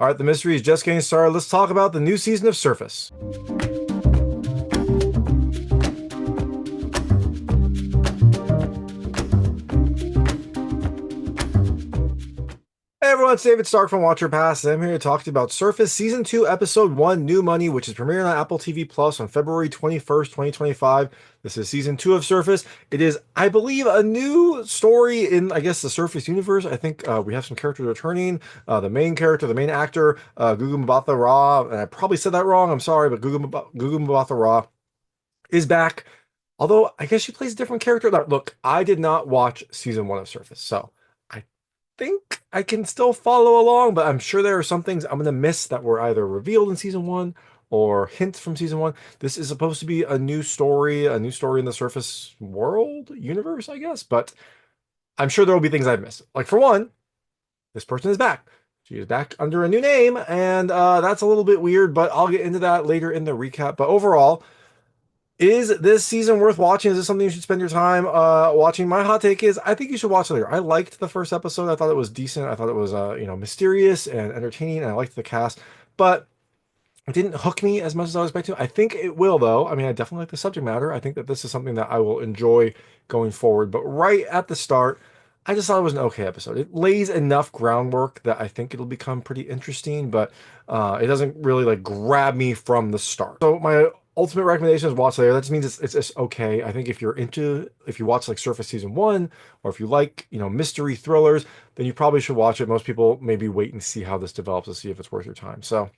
All right, the mystery is just getting started. Let's talk about the new season of Surface. Hey everyone, it's David Stark from Watcher Pass, and I'm here to talk to you about Surface Season 2, Episode 1, New Money, which is premiering on Apple TV Plus on February 21st, 2025. This is Season 2 of Surface. It is, I believe, a new story in, I guess, the Surface universe. I think we have some characters returning. The main character, the main actor, Gugu Mbatha-Raw, and I probably said that wrong, I'm sorry, but Gugu Mbatha-Raw is back. Although, I guess she plays a different character. Look, I did not watch Season 1 of Surface, so I think I can still follow along, but I'm sure there are some things I'm going to miss that were either revealed in season one or hints from season one. This is supposed to be a new story in the Surface world, universe, I guess, but I'm sure there will be things I've missed. Like, for one, this person is back. She is back under a new name, and that's a little bit weird, but I'll get into that later in the recap. But overall, is this season worth watching? Is this something you should spend your time watching? My hot take is I think you should watch it later. I liked the first episode. I thought it was decent. I thought it was mysterious and entertaining, and I liked the cast, but it didn't hook me as much as I was expecting. I think it will, though. I mean, I definitely like the subject matter. I think that this is something that I will enjoy going forward. But right at the start, I just thought it was an okay episode. It lays enough groundwork that I think it'll become pretty interesting, but it doesn't really like grab me from the start. So my ultimate recommendation is watch later. That just means it's just okay. I think if you watch like Surface season one, or if you like, mystery thrillers, then you probably should watch it. Most people maybe wait and see how this develops to see if it's worth your time. So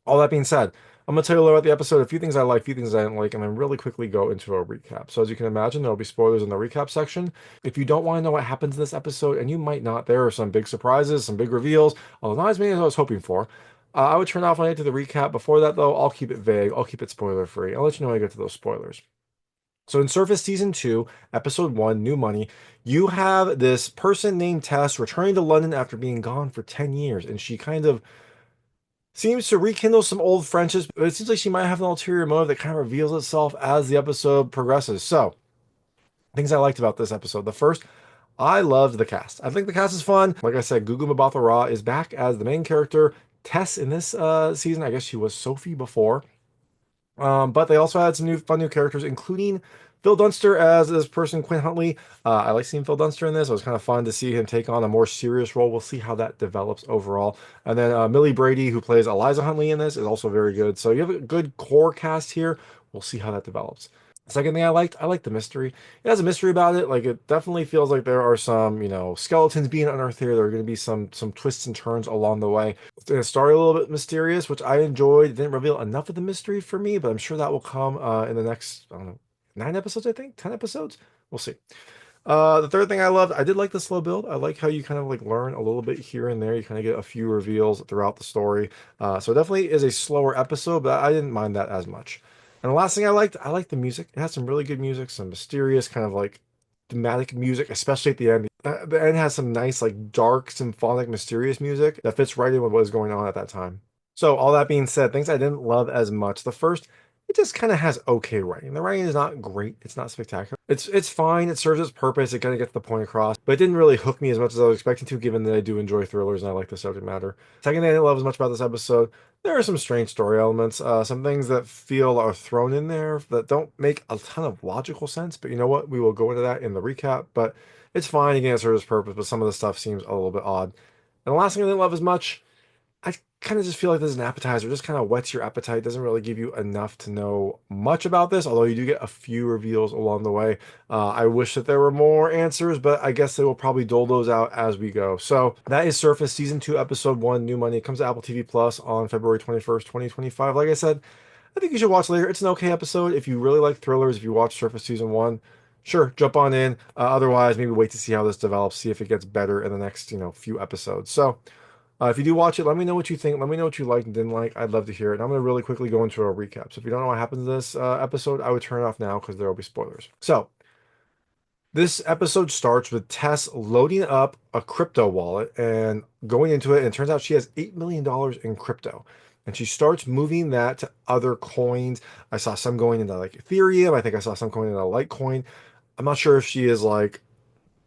all that being said, I'm going to tell you a little about the episode, a few things I like, a few things I didn't like, and then really quickly go into a recap. So as you can imagine, there will be spoilers in the recap section. If you don't want to know what happens in this episode, and you might not, there are some big surprises, some big reveals, although not as many as I was hoping for. I would turn off when I get to the recap. Before that, though, I'll keep it vague. I'll keep it spoiler free. I'll let you know when I get to those spoilers. So in Surface Season 2, Episode 1, New Money, you have this person named Tess returning to London after being gone for 10 years, and she kind of seems to rekindle some old friendships, but it seems like she might have an ulterior motive that kind of reveals itself as the episode progresses. So, things I liked about this episode. The first, I loved the cast. I think the cast is fun. Like I said, Gugu Mbatha-Raw is back as the main character. Tess in this season, I guess she was Sophie before. But they also had some fun new characters, including Phil Dunster as this person, Quinn Huntley. I like seeing Phil Dunster in this. It was kind of fun to see him take on a more serious role. We'll see how that develops overall. And then Millie Brady, who plays Eliza Huntley in this, is also very good. So you have a good core cast here. We'll see how that develops. Second thing I liked the mystery. It has a mystery about it. Like, it definitely feels like there are some, skeletons being unearthed here. There are going to be some twists and turns along the way. It's going to start a little bit mysterious, which I enjoyed. It didn't reveal enough of the mystery for me, but I'm sure that will come in the next, I don't know, 9 episodes, I think, 10 episodes. We'll see. The third thing I loved, I did like the slow build. I like how you kind of like learn a little bit here and there. You kind of get a few reveals throughout the story. So it definitely is a slower episode, but I didn't mind that as much. And the last thing I liked the music. It has some really good music, some mysterious kind of like thematic music, especially at the end. The end has some nice, like dark, symphonic, mysterious music that fits right in with what was going on at that time. So all that being said, things I didn't love as much. The first, it just kind of has okay writing. The writing is not great. It's not spectacular. It's fine. It serves its purpose. It kind of gets the point across, but it didn't really hook me as much as I was expecting to, given that I do enjoy thrillers and I like the subject matter. Second thing I didn't love as much about this episode, there are some strange story elements, some things that feel are thrown in there that don't make a ton of logical sense. But you know what? We will go into that in the recap. But it's fine. Again, it serves its purpose. But some of the stuff seems a little bit odd. And the last thing I didn't love as much. I kind of just feel like this is an appetizer. It just kind of whets your appetite. Doesn't really give you enough to know much about this, although you do get a few reveals along the way. I wish that there were more answers, but I guess they will probably dole those out as we go. So that is Surface Season 2, Episode 1, New Money. It comes to Apple TV Plus on February 21st, 2025. Like I said, I think you should watch later. It's an okay episode. If you really like thrillers, if you watch Surface Season 1, sure, jump on in. Otherwise, maybe wait to see how this develops, see if it gets better in the next, few episodes. So, if you do watch it, let me know what you think. Let me know what you liked and didn't like. I'd love to hear it. And I'm going to really quickly go into a recap. So if you don't know what happens in this episode, I would turn it off now because there will be spoilers. So this episode starts with Tess loading up a crypto wallet and going into it. And it turns out she has $8 million in crypto. And she starts moving that to other coins. I saw some going into like Ethereum. I think I saw some going into Litecoin. I'm not sure if she is like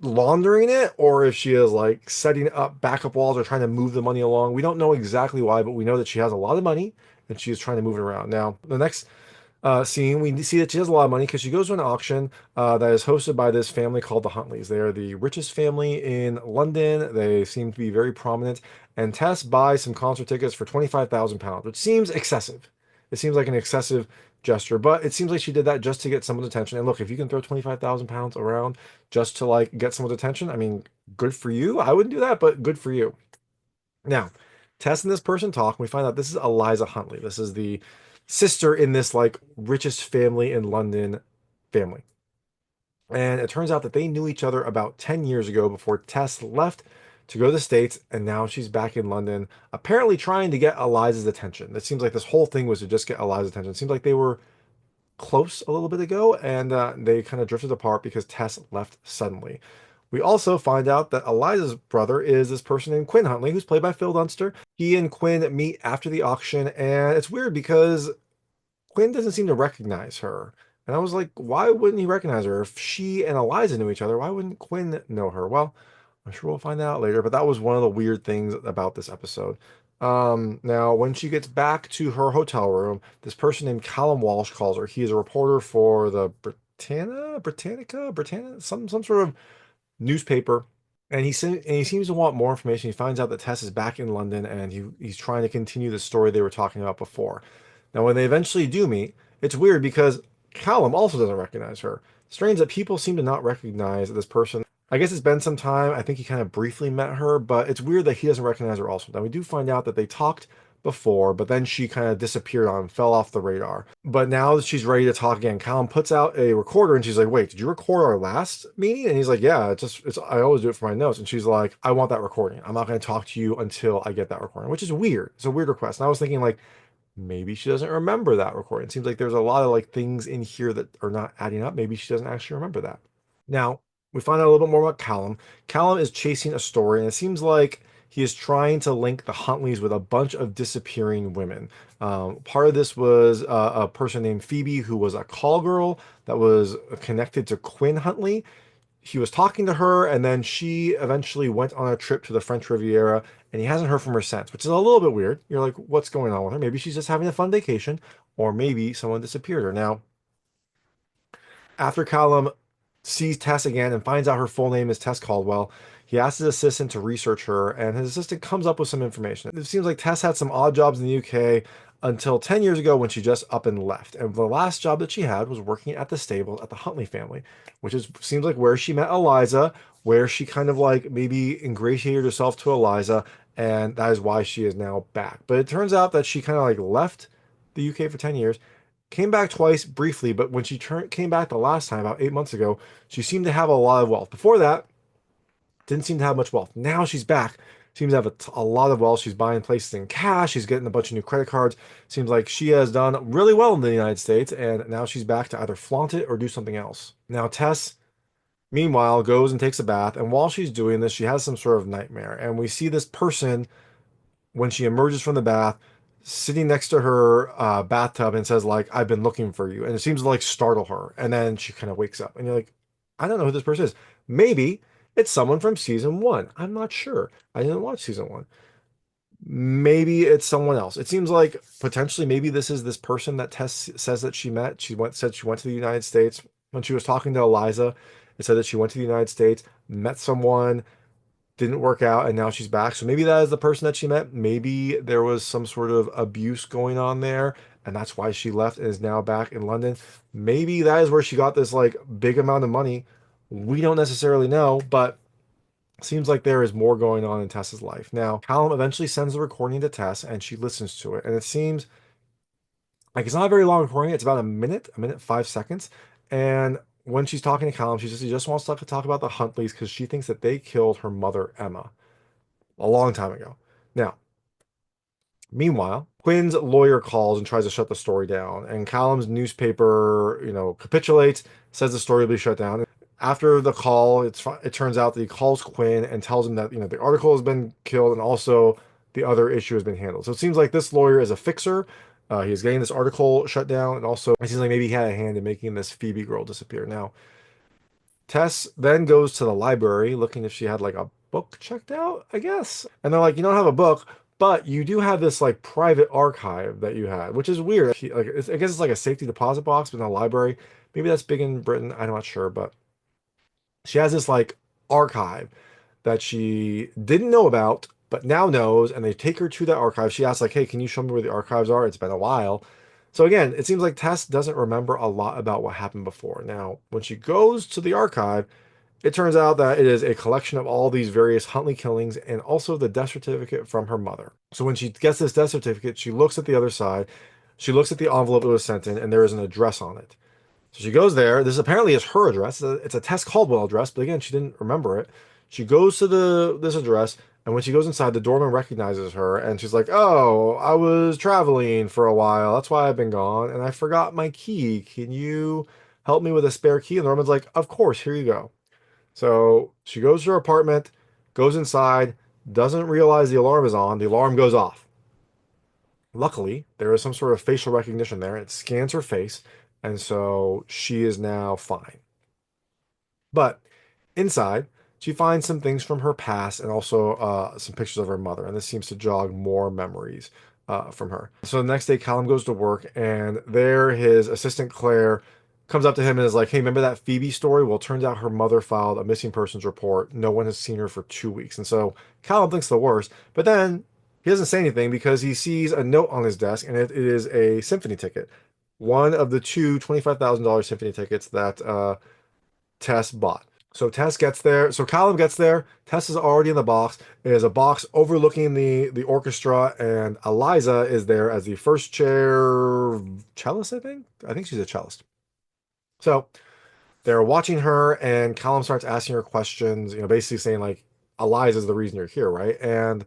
laundering it or if she is like setting up backup walls or trying to move the money along. We don't know exactly why, but we know that she has a lot of money and she is trying to move it around. Now, the next scene, we see that she has a lot of money because she goes to an auction that is hosted by this family called the Huntleys. They are the richest family in London. They seem to be very prominent. And Tess buys some concert tickets for £25,000, which seems excessive. It seems like an excessive gesture, but it seems like she did that just to get someone's attention. And look, if you can throw £25,000 around just to like get someone's attention, I mean, good for you. I wouldn't do that, but good for you. Now, Tess and this person talk, and we find out this is Eliza Huntley. This is the sister in this like richest family in London family. And it turns out that they knew each other about 10 years ago before Tess left to go to the States, and now she's back in London, apparently trying to get Eliza's attention. It seems like this whole thing was to just get Eliza's attention. It seems like they were close a little bit ago, and they kind of drifted apart because Tess left suddenly. We also find out that Eliza's brother is this person named Quinn Huntley, who's played by Phil Dunster. He and Quinn meet after the auction, and it's weird because Quinn doesn't seem to recognize her. And I was like, why wouldn't he recognize her? If she and Eliza knew each other, why wouldn't Quinn know her? Well, I'm sure we'll find out later, but that was one of the weird things about this episode. Now, when she gets back to her hotel room, this person named Callum Walsh calls her. He is a reporter for the Britannica, some sort of newspaper, and he seems to want more information. He finds out that Tess is back in London, and he's trying to continue the story they were talking about before. Now, when they eventually do meet, it's weird because Callum also doesn't recognize her. Strange that people seem to not recognize this person. I guess it's been some time. I think he kind of briefly met her, but it's weird that he doesn't recognize her also. Now, we do find out that they talked before, but then she kind of disappeared on, fell off the radar. But now that she's ready to talk again, Callum puts out a recorder and she's like, "Wait, did you record our last meeting?" And he's like, "Yeah, it's I always do it for my notes." And she's like, "I want that recording. I'm not going to talk to you until I get that recording," which is weird. It's a weird request. And I was thinking like maybe she doesn't remember that recording. It seems like there's a lot of like things in here that are not adding up. Maybe she doesn't actually remember that. Now, we find out a little bit more about Callum. Callum is chasing a story, and it seems like he is trying to link the Huntleys with a bunch of disappearing women. Part of this was a person named Phoebe, who was a call girl that was connected to Quinn Huntley. He was talking to her, and then she eventually went on a trip to the French Riviera, and he hasn't heard from her since, which is a little bit weird. You're like, what's going on with her? Maybe she's just having a fun vacation, or maybe someone disappeared her. Now, after Callum sees Tess again and finds out her full name is Tess Caldwell, he asks his assistant to research her, and his assistant comes up with some information. It seems like Tess had some odd jobs in the UK until 10 years ago when she just up and left. And the last job that she had was working at the stables at the Huntley family, which is seems like where she met Eliza, where she kind of like maybe ingratiated herself to Eliza, and that is why she is now back. But it turns out that she kind of like left the UK for 10 years, came back twice briefly, but when she came back the last time, about 8 months ago, she seemed to have a lot of wealth. Before that, didn't seem to have much wealth. Now she's back. Seems to have a lot of wealth. She's buying places in cash. She's getting a bunch of new credit cards. Seems like she has done really well in the United States, and now she's back to either flaunt it or do something else. Now, Tess, meanwhile, goes and takes a bath, and while she's doing this, she has some sort of nightmare. And we see this person when she emerges from the bath, sitting next to her bathtub and says like, "I've been looking for you," and it seems to like startle her, and then she kind of wakes up, and you're like, I don't know who this person is. Maybe it's someone from season one. I'm not sure. I didn't watch season one. Maybe it's someone else. It seems like potentially maybe this is this person that Tess says that she met. Said she went to the United States when she was talking to Eliza. It said that she went to the United States, met someone, didn't work out, and now she's back. So maybe that is the person that she met. Maybe there was some sort of abuse going on there, and that's why she left and is now back in London. Maybe that is where she got this like big amount of money. We don't necessarily know, but seems like there is more going on in Tess's life. Now, Callum eventually sends the recording to Tess, and she listens to it, and it seems like it's not a very long recording. It's about a minute 5 seconds, and when she's talking to Callum, she just wants to talk about the Huntleys because she thinks that they killed her mother Emma a long time ago. Now, meanwhile, Quinn's lawyer calls and tries to shut the story down, and Callum's newspaper, capitulates, says the story will be shut down. After the call, it turns out that he calls Quinn and tells him that the article has been killed and also the other issue has been handled. So it seems like this lawyer is a fixer. He's getting this article shut down, and also it seems like maybe he had a hand in making this Phoebe girl disappear. Now, Tess then goes to the library looking if she had like a book checked out, I guess. And they're like, you don't have a book, but you do have this like private archive that you had, which is weird. I guess it's like a safety deposit box, but in a library. Maybe that's big in Britain. I'm not sure, but she has this like archive that she didn't know about, but now knows. And they take her to that archive. She asks like, hey, can you show me where the archives are? It's been a while. So again, it seems like Tess doesn't remember a lot about what happened before. Now, when she goes to the archive, it turns out that it is a collection of all these various Huntley killings and also the death certificate from her mother. So when she gets this death certificate, she looks at the other side. She looks at the envelope it was sent in, and there is an address on it. So she goes there. This apparently is her address. It's a Tess Caldwell address, but again, she didn't remember it. She goes to the this address, and when she goes inside, the doorman recognizes her, and she's like, "Oh, I was traveling for a while. That's why I've been gone, and I forgot my key. Can you help me with a spare key?" And the doorman's like, "Of course. Here you go." So she goes to her apartment, goes inside, doesn't realize the alarm is on. The alarm goes off. Luckily, there is some sort of facial recognition there. It scans her face, and so she is now fine. But inside, she finds some things from her past and also some pictures of her mother, and this seems to jog more memories from her. So the next day, Callum goes to work, and there his assistant Claire comes up to him and is like, "Hey, remember that Phoebe story? Well, it turns out her mother filed a missing persons report. No one has seen her for 2 weeks." And so Callum thinks the worst, but then he doesn't say anything because he sees a note on his desk, and it is a symphony ticket, one of the two $25,000 symphony tickets that Tess bought. So Tess gets there. So Callum gets there. Tess is already in the box. It is a box overlooking the orchestra, and Eliza is there as the first chair cellist, I think. I think she's a cellist. So they're watching her, and Callum starts asking her questions, basically saying like, Eliza's the reason you're here, right? And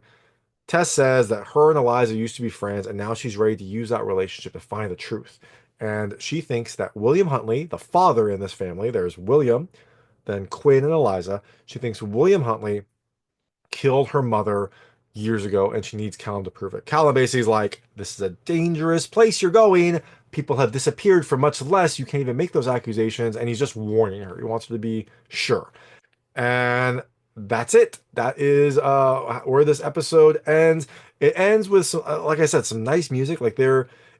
Tess says that her and Eliza used to be friends, and now she's ready to use that relationship to find the truth. And she thinks that William Huntley, the father in this family, there's William, then Quinn and Eliza. She thinks William Huntley killed her mother years ago, and she needs Callum to prove it. Callum basically is like, this is a dangerous place you're going. People have disappeared for much less. You can't even make those accusations. And he's just warning her. He wants her to be sure. And that's it. That is where this episode ends. It ends with some, like I said, some nice music. Like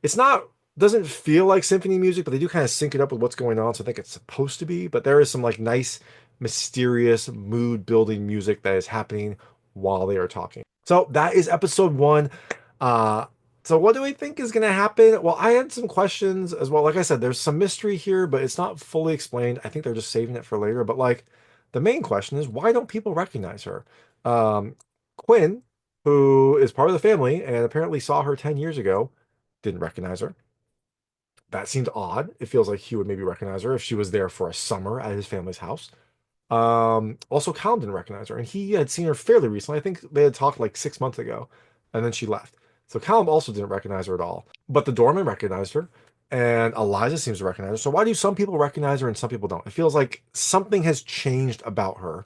it's not doesn't feel like symphony music, but they do kind of sync it up with what's going on. So I think it's supposed to be. But there is some like nice, mysterious, mood building music that is happening while they are talking. So that is episode one. Uh, so what do we think is going to happen? Well, I had some questions as well. Like I said, there's some mystery here, but it's not fully explained. I think they're just saving it for later. But like the main question is, why don't people recognize her? Quinn, who is part of the family and apparently saw her 10 years ago, didn't recognize her. That seemed odd. It feels like he would maybe recognize her if she was there for a summer at his family's house. Also, Callum didn't recognize her, and he had seen her fairly recently. I think they had talked like 6 months ago, and then she left. So Callum also didn't recognize her at all. But the doorman recognized her, and Eliza seems to recognize her. So why do some people recognize her and some people don't? It feels like something has changed about her,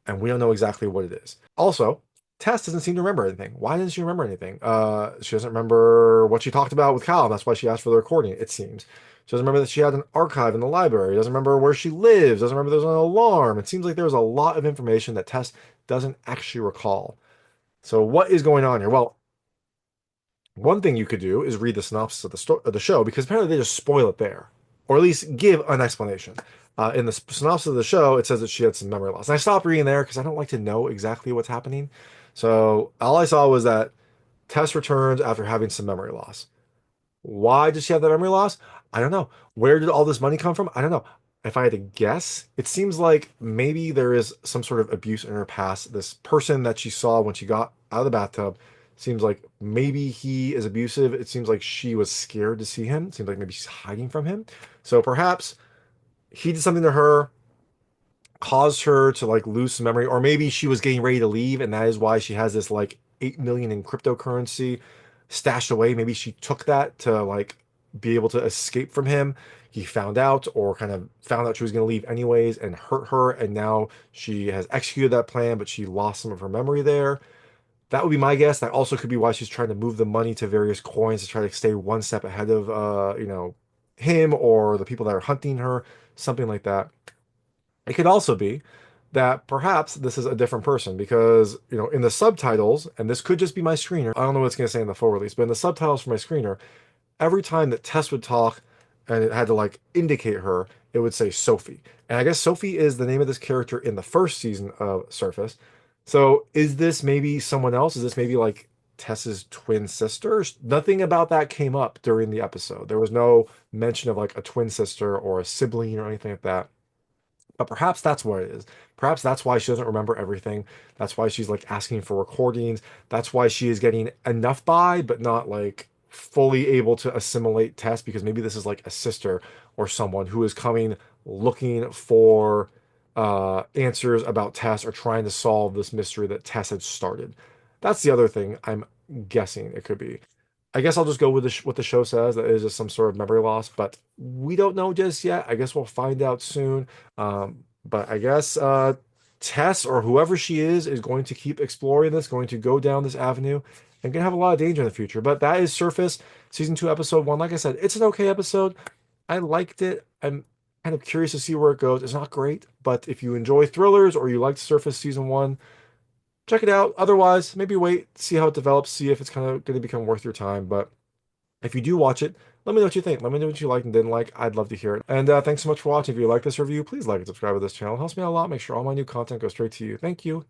and we don't know exactly what it is. Also, Tess doesn't seem to remember anything. Why doesn't she remember anything? She doesn't remember what she talked about with Callum. That's why she asked for the recording, it seems. She doesn't remember that she had an archive in the library. Doesn't remember where she lives. Doesn't remember there's an alarm. It seems like there's a lot of information that Tess doesn't actually recall. So what is going on here? Well, one thing you could do is read the synopsis of the show because apparently they just spoil it there, or at least give an explanation. In the synopsis of the show, it says that she had some memory loss. And I stopped reading there because I don't like to know exactly what's happening. So all I saw was that Tess returns after having some memory loss. Why did she have that memory loss? I don't know. Where did all this money come from? I don't know. If I had to guess, it seems like maybe there is some sort of abuse in her past. This person that she saw when she got out of the bathtub seems like maybe he is abusive. It seems like she was scared to see him. It seems like maybe she's hiding from him. So perhaps he did something to her, caused her to like lose some memory, or maybe she was getting ready to leave, and that is why she has this like 8 million in cryptocurrency stashed away. Maybe she took that to like be able to escape from him. He found out, or kind of found out she was going to leave anyways and hurt her, and now she has executed that plan, but she lost some of her memory there. That would be my guess. That also could be why she's trying to move the money to various coins to try to stay one step ahead of him or the people that are hunting her, something like that. It could also be that perhaps this is a different person because, in the subtitles, and this could just be my screener. I don't know what it's going to say in the full release, but in the subtitles for my screener, every time that Tess would talk and it had to like indicate her, it would say Sophie. And I guess Sophie is the name of this character in the first season of Surface. So is this maybe someone else? Is this maybe like Tess's twin sister? Nothing about that came up during the episode. There was no mention of like a twin sister or a sibling or anything like that. But perhaps that's what it is. Perhaps that's why she doesn't remember everything. That's why she's like asking for recordings. That's why she is getting enough by, but not like fully able to assimilate Tess because maybe this is like a sister or someone who is coming looking for answers about Tess or trying to solve this mystery that Tess had started. That's the other thing I'm guessing it could be. I guess I'll just go with what the show says. That is just some sort of memory loss, but we don't know just yet. I guess we'll find out soon. But I guess Tess or whoever she is going to keep exploring this, going to go down this avenue, and gonna have a lot of danger in the future. But that is Surface season 2, episode 1. Like I said, it's an okay episode. I liked it. I'm kind of curious to see where it goes. It's not great, but if you enjoy thrillers or you liked Surface season 1, check it out. Otherwise, maybe wait, see how it develops, see if it's kind of going to become worth your time. But if you do watch it, let me know what you think. Let me know what you liked and didn't like. I'd love to hear it. And thanks so much for watching. If you like this review, please like and subscribe to this channel. It helps me out a lot. Make sure all my new content goes straight to you. Thank you.